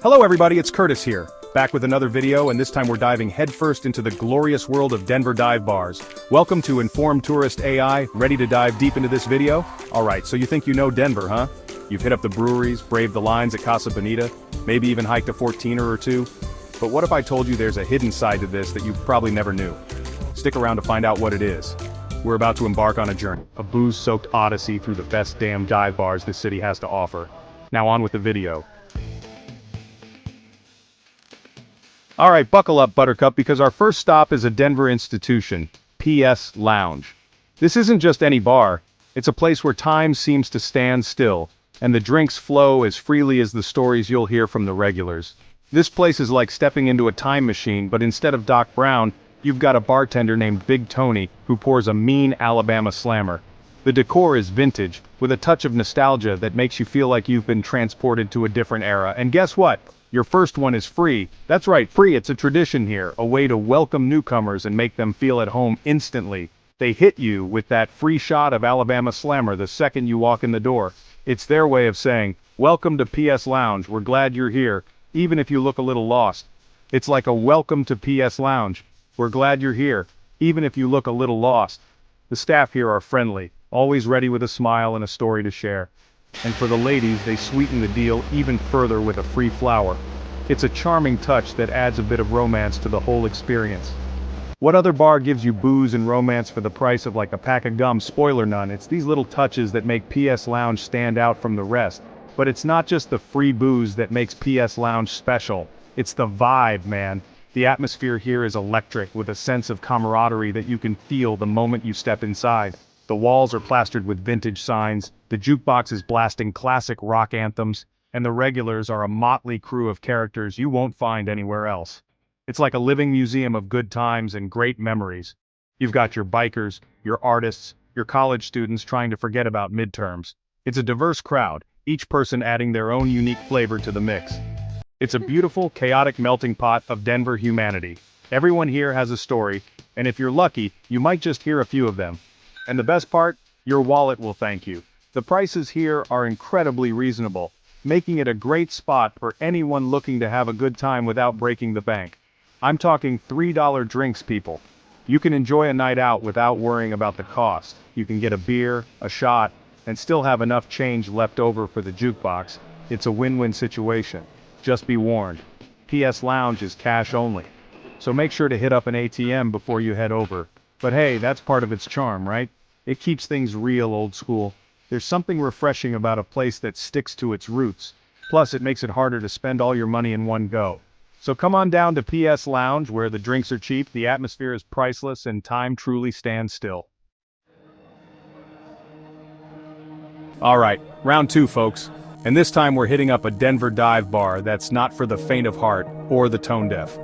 Hello everybody, it's Curtis here, back with another video, and this time we're diving headfirst into the glorious world of Denver dive bars. Welcome to Informed Tourist AI, ready to dive deep into this video? Alright, so you think you know Denver, huh? You've hit up the breweries, braved the lines at Casa Bonita, maybe even hiked a 14er or two. But what if I told you there's a hidden side to this that you probably never knew? Stick around to find out what it is. We're about to embark on a journey, a booze-soaked odyssey through the best damn dive bars this city has to offer. Now on with the video. Alright, buckle up, Buttercup, because our first stop is a Denver institution, PS Lounge. This isn't just any bar, it's a place where time seems to stand still, and the drinks flow as freely as the stories you'll hear from the regulars. This place is like stepping into a time machine, but instead of Doc Brown, you've got a bartender named Big Tony who pours a mean Alabama slammer. The decor is vintage, with a touch of nostalgia that makes you feel like you've been transported to a different era, and guess what? Your first one is free. That's right, free. It's a tradition here, a way to welcome newcomers and make them feel at home instantly. They hit you with that free shot of Alabama Slammer the second you walk in the door. It's their way of saying, "Welcome to PS Lounge, we're glad you're here, even if you look a little lost." It's like a welcome to PS Lounge. We're glad you're here, even if you look a little lost. The staff here are friendly, always ready with a smile and a story to share. And for the ladies, they sweeten the deal even further with a free flower. It's a charming touch that adds a bit of romance to the whole experience. What other bar gives you booze and romance for the price of like a pack of gum? Spoiler none, it's these little touches that make PS Lounge stand out from the rest. But it's not just the free booze that makes PS Lounge special. It's the vibe, man. The atmosphere here is electric, with a sense of camaraderie that you can feel the moment you step inside. The walls are plastered with vintage signs, the jukebox is blasting classic rock anthems, and the regulars are a motley crew of characters you won't find anywhere else. It's like a living museum of good times and great memories. You've got your bikers, your artists, your college students trying to forget about midterms. It's a diverse crowd, each person adding their own unique flavor to the mix. It's a beautiful, chaotic melting pot of Denver humanity. Everyone here has a story, and if you're lucky, you might just hear a few of them. And the best part? Your wallet will thank you. The prices here are incredibly reasonable, making it a great spot for anyone looking to have a good time without breaking the bank. I'm talking $3 drinks, people. You can enjoy a night out without worrying about the cost. You can get a beer, a shot, and still have enough change left over for the jukebox. It's a win-win situation. Just be warned, PS Lounge is cash only. So make sure to hit up an ATM before you head over. But hey, that's part of its charm, right? It keeps things real old school. There's something refreshing about a place that sticks to its roots. Plus, it makes it harder to spend all your money in one go. So come on down to PS Lounge, where the drinks are cheap, the atmosphere is priceless, and time truly stands still. Alright, round two, folks. And this time we're hitting up a Denver dive bar that's not for the faint of heart or the tone deaf.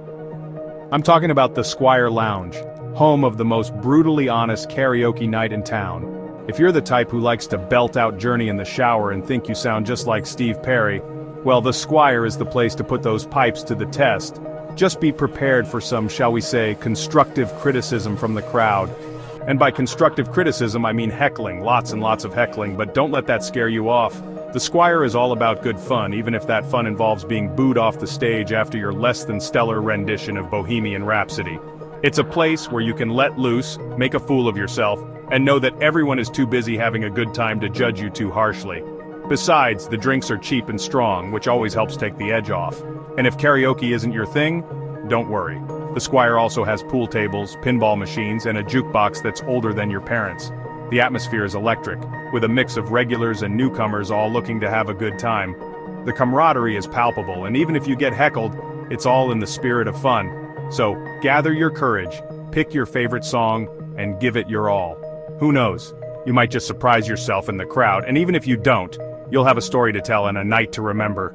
I'm talking about the Squire Lounge, home of the most brutally honest karaoke night in town. If you're the type who likes to belt out Journey in the shower and think you sound just like Steve Perry, well, the Squire is the place to put those pipes to the test. Just be prepared for some, shall we say, constructive criticism from the crowd. And by constructive criticism, I mean heckling, lots and lots of heckling, but don't let that scare you off. The Squire is all about good fun, even if that fun involves being booed off the stage after your less than stellar rendition of Bohemian Rhapsody. It's a place where you can let loose, make a fool of yourself, and know that everyone is too busy having a good time to judge you too harshly. Besides, the drinks are cheap and strong, which always helps take the edge off. And if karaoke isn't your thing, don't worry. The Squire also has pool tables, pinball machines, and a jukebox that's older than your parents'. The atmosphere is electric, with a mix of regulars and newcomers all looking to have a good time. The camaraderie is palpable, and even if you get heckled, it's all in the spirit of fun. So, gather your courage, pick your favorite song, and give it your all. Who knows? You might just surprise yourself in the crowd, and even if you don't, you'll have a story to tell and a night to remember.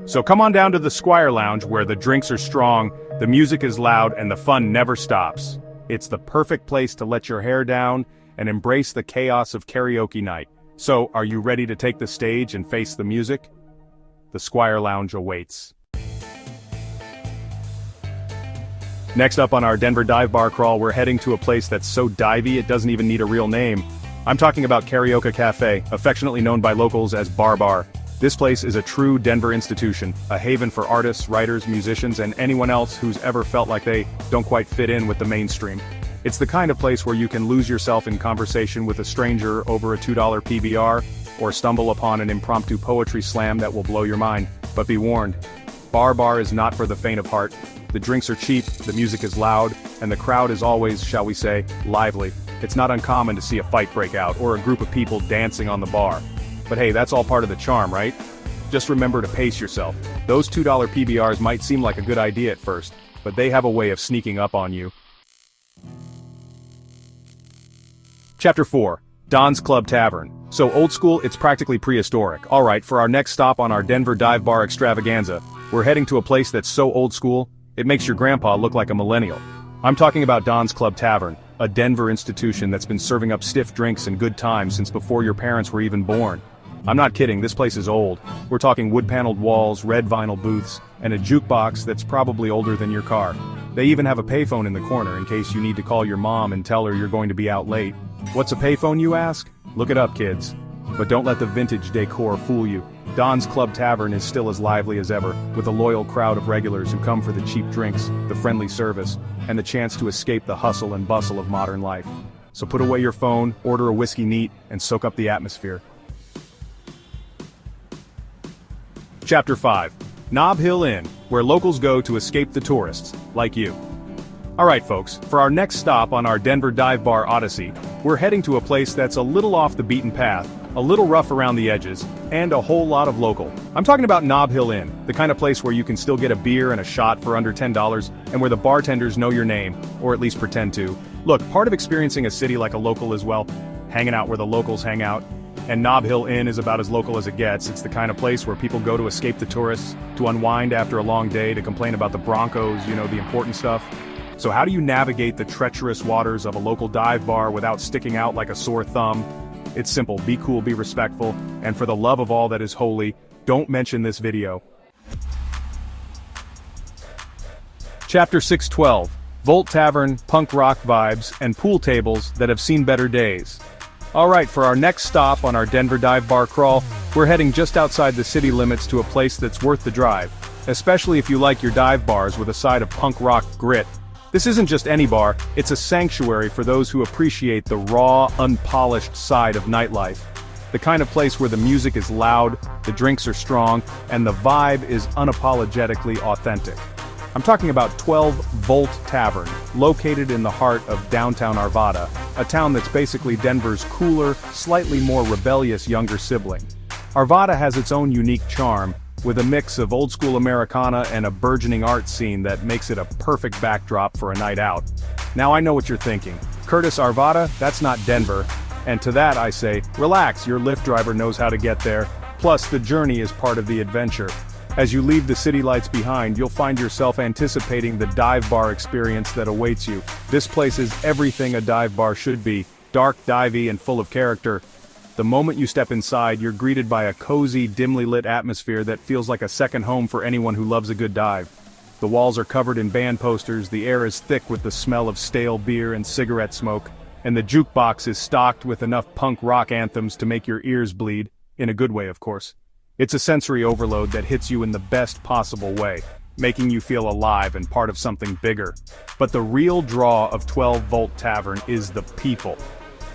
So come on down to the Squire Lounge, where the drinks are strong, the music is loud, and the fun never stops. It's the perfect place to let your hair down and embrace the chaos of karaoke night. So, are you ready to take the stage and face the music? The Squire Lounge awaits. Next up on our Denver dive bar crawl, we're heading to a place that's so divey it doesn't even need a real name. I'm talking about Karaoke Cafe, affectionately known by locals as Bar Bar. This place is a true Denver institution, a haven for artists, writers, musicians, and anyone else who's ever felt like they don't quite fit in with the mainstream. It's the kind of place where you can lose yourself in conversation with a stranger over a $2 PBR, or stumble upon an impromptu poetry slam that will blow your mind. But be warned, Bar is not for the faint of heart. The drinks are cheap, the music is loud, and the crowd is always, shall we say, lively. It's not uncommon to see a fight break out, or a group of people dancing on the bar. But hey, that's all part of the charm, right? Just remember to pace yourself. Those $2 PBRs might seem like a good idea at first, but they have a way of sneaking up on you. Chapter 4. Don's Club Tavern. So old school, it's practically prehistoric. Alright, for our next stop on our Denver dive bar extravaganza, we're heading to a place that's so old school, it makes your grandpa look like a millennial. I'm talking about Don's Club Tavern, a Denver institution that's been serving up stiff drinks and good times since before your parents were even born. I'm not kidding, this place is old. We're talking wood-paneled walls, red vinyl booths, and a jukebox that's probably older than your car. They even have a payphone in the corner in case you need to call your mom and tell her you're going to be out late. What's a payphone, you ask? Look it up, kids. But don't let the vintage decor fool you. Don's Club Tavern is still as lively as ever, with a loyal crowd of regulars who come for the cheap drinks, the friendly service, and the chance to escape the hustle and bustle of modern life. So put away your phone, order a whiskey neat, and soak up the atmosphere. Chapter 5. Nob Hill Inn, where locals go to escape the tourists, like you. Alright folks, for our next stop on our Denver dive bar odyssey, we're heading to a place that's a little off the beaten path, a little rough around the edges, and a whole lot of local. I'm talking about Nob Hill Inn, the kind of place where you can still get a beer and a shot for under $10, and where the bartenders know your name, or at least pretend to. Look, part of experiencing a city like a local is, well, hanging out where the locals hang out. And Nob Hill Inn is about as local as it gets. It's the kind of place where people go to escape the tourists, to unwind after a long day, to complain about the Broncos, the important stuff. So how do you navigate the treacherous waters of a local dive bar without sticking out like a sore thumb? It's simple, be cool, be respectful, and for the love of all that is holy, don't mention this video. Chapter 612. Volt Tavern, punk rock vibes, and pool tables that have seen better days. Alright, for our next stop on our Denver dive bar crawl, we're heading just outside the city limits to a place that's worth the drive, especially if you like your dive bars with a side of punk rock grit. This isn't just any bar, it's a sanctuary for those who appreciate the raw, unpolished side of nightlife. The kind of place where the music is loud, the drinks are strong, and the vibe is unapologetically authentic. I'm talking about 12 Volt Tavern, located in the heart of downtown Arvada, a town that's basically Denver's cooler, slightly more rebellious younger sibling. Arvada has its own unique charm, with a mix of old-school Americana and a burgeoning art scene that makes it a perfect backdrop for a night out. Now I know what you're thinking. Curtis, Arvada? That's not Denver. And to that I say, relax, your Lyft driver knows how to get there. Plus, the journey is part of the adventure. As you leave the city lights behind, you'll find yourself anticipating the dive bar experience that awaits you. This place is everything a dive bar should be, dark, divey, and full of character. The moment you step inside, you're greeted by a cozy, dimly lit atmosphere that feels like a second home for anyone who loves a good dive. The walls are covered in band posters, the air is thick with the smell of stale beer and cigarette smoke, and the jukebox is stocked with enough punk rock anthems to make your ears bleed, in a good way of course. It's a sensory overload that hits you in the best possible way, making you feel alive and part of something bigger. But the real draw of 12 Volt Tavern is the people.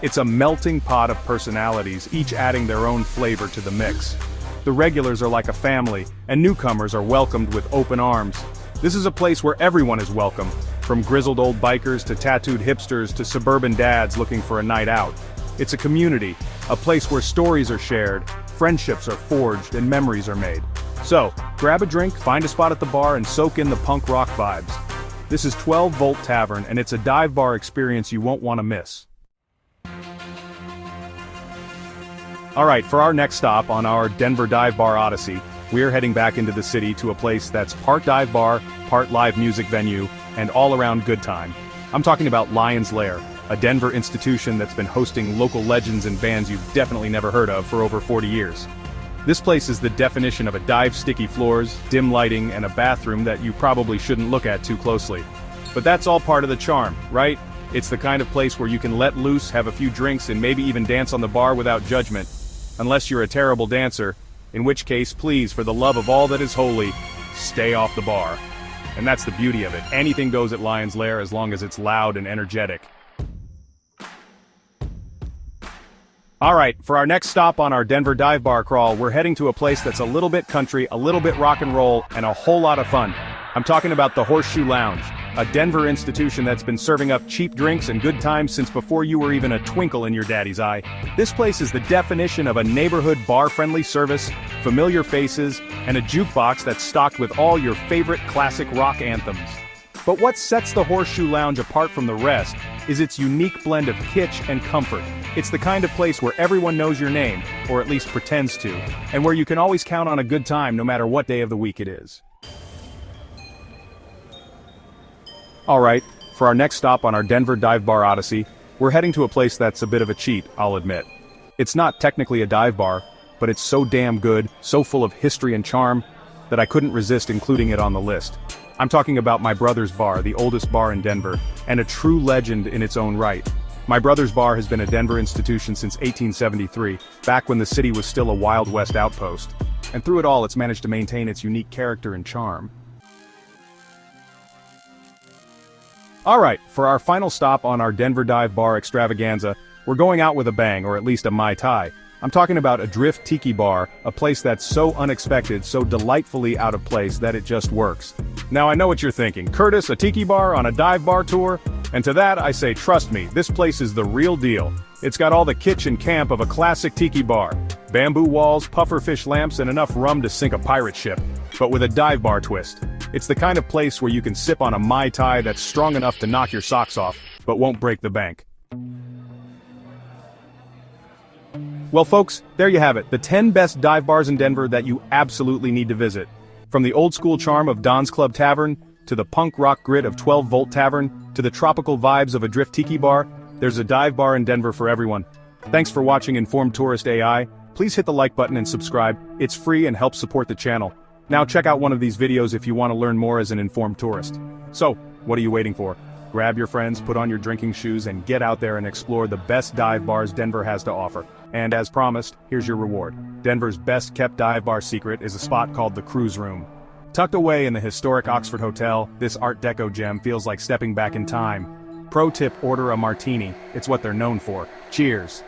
It's a melting pot of personalities, each adding their own flavor to the mix. The regulars are like a family, and newcomers are welcomed with open arms. This is a place where everyone is welcome, from grizzled old bikers to tattooed hipsters to suburban dads looking for a night out. It's a community, a place where stories are shared, friendships are forged, and memories are made. So, grab a drink, find a spot at the bar, and soak in the punk rock vibes. This is 12 Volt Tavern, and it's a dive bar experience you won't want to miss. Alright, for our next stop on our Denver dive bar odyssey, we're heading back into the city to a place that's part dive bar, part live music venue, and all around good time. I'm talking about Lion's Lair, a Denver institution that's been hosting local legends and bands you've definitely never heard of for over 40 years. This place is the definition of a dive sticky floors, dim lighting, and a bathroom that you probably shouldn't look at too closely. But that's all part of the charm, right? It's the kind of place where you can let loose, have a few drinks, and maybe even dance on the bar without judgment. Unless you're a terrible dancer, In which case, please, for the love of all that is holy, stay off the bar. And that's the beauty of it. Anything goes at Lion's Lair as long as it's loud and energetic. Alright, for our next stop on our Denver dive bar crawl, we're heading to a place that's a little bit country, a little bit rock and roll, and a whole lot of fun. I'm talking about the Horseshoe Lounge, a Denver institution that's been serving up cheap drinks and good times since before you were even a twinkle in your daddy's eye. This place is the definition of a neighborhood bar-friendly service, familiar faces, and a jukebox that's stocked with all your favorite classic rock anthems. But what sets the Horseshoe Lounge apart from the rest is its unique blend of kitsch and comfort. It's the kind of place where everyone knows your name, or at least pretends to, and where you can always count on a good time no matter what day of the week it is. Alright, for our next stop on our Denver dive bar odyssey, we're heading to a place that's a bit of a cheat, I'll admit. It's not technically a dive bar, but it's so damn good, so full of history and charm, that I couldn't resist including it on the list. I'm talking about my brother's bar, the oldest bar in Denver, and a true legend in its own right. My brother's bar has been a Denver institution since 1873, back when the city was still a Wild West outpost. And through it all, it's managed to maintain its unique character and charm. Alright, for our final stop on our Denver dive bar extravaganza, we're going out with a bang, or at least a Mai Tai. I'm talking about Adrift Tiki Bar, a place that's so unexpected, so delightfully out of place that it just works. Now I know what you're thinking, Curtis, a tiki bar on a dive bar tour? And to that I say trust me, this place is the real deal. It's got all the kitsch and camp of a classic tiki bar. Bamboo walls, pufferfish lamps, and enough rum to sink a pirate ship. But with a dive bar twist. It's the kind of place where you can sip on a Mai Tai that's strong enough to knock your socks off, but won't break the bank. Well folks, there you have it, the 10 best dive bars in Denver that you absolutely need to visit. From the old school charm of Don's Club Tavern, to the punk rock grit of 12 Volt Tavern, to the tropical vibes of Adrift Tiki Bar, there's a dive bar in Denver for everyone. Thanks for watching Informed Tourist AI. Please hit the like button and subscribe, it's free and helps support the channel. Now check out one of these videos if you want to learn more as an informed tourist. So, what are you waiting for? Grab your friends, put on your drinking shoes, and get out there and explore the best dive bars Denver has to offer. And as promised, here's your reward. Denver's best kept dive bar secret is a spot called the Cruise Room. Tucked away in the historic Oxford Hotel, this Art Deco gem feels like stepping back in time. Pro tip, order a martini, it's what they're known for. Cheers.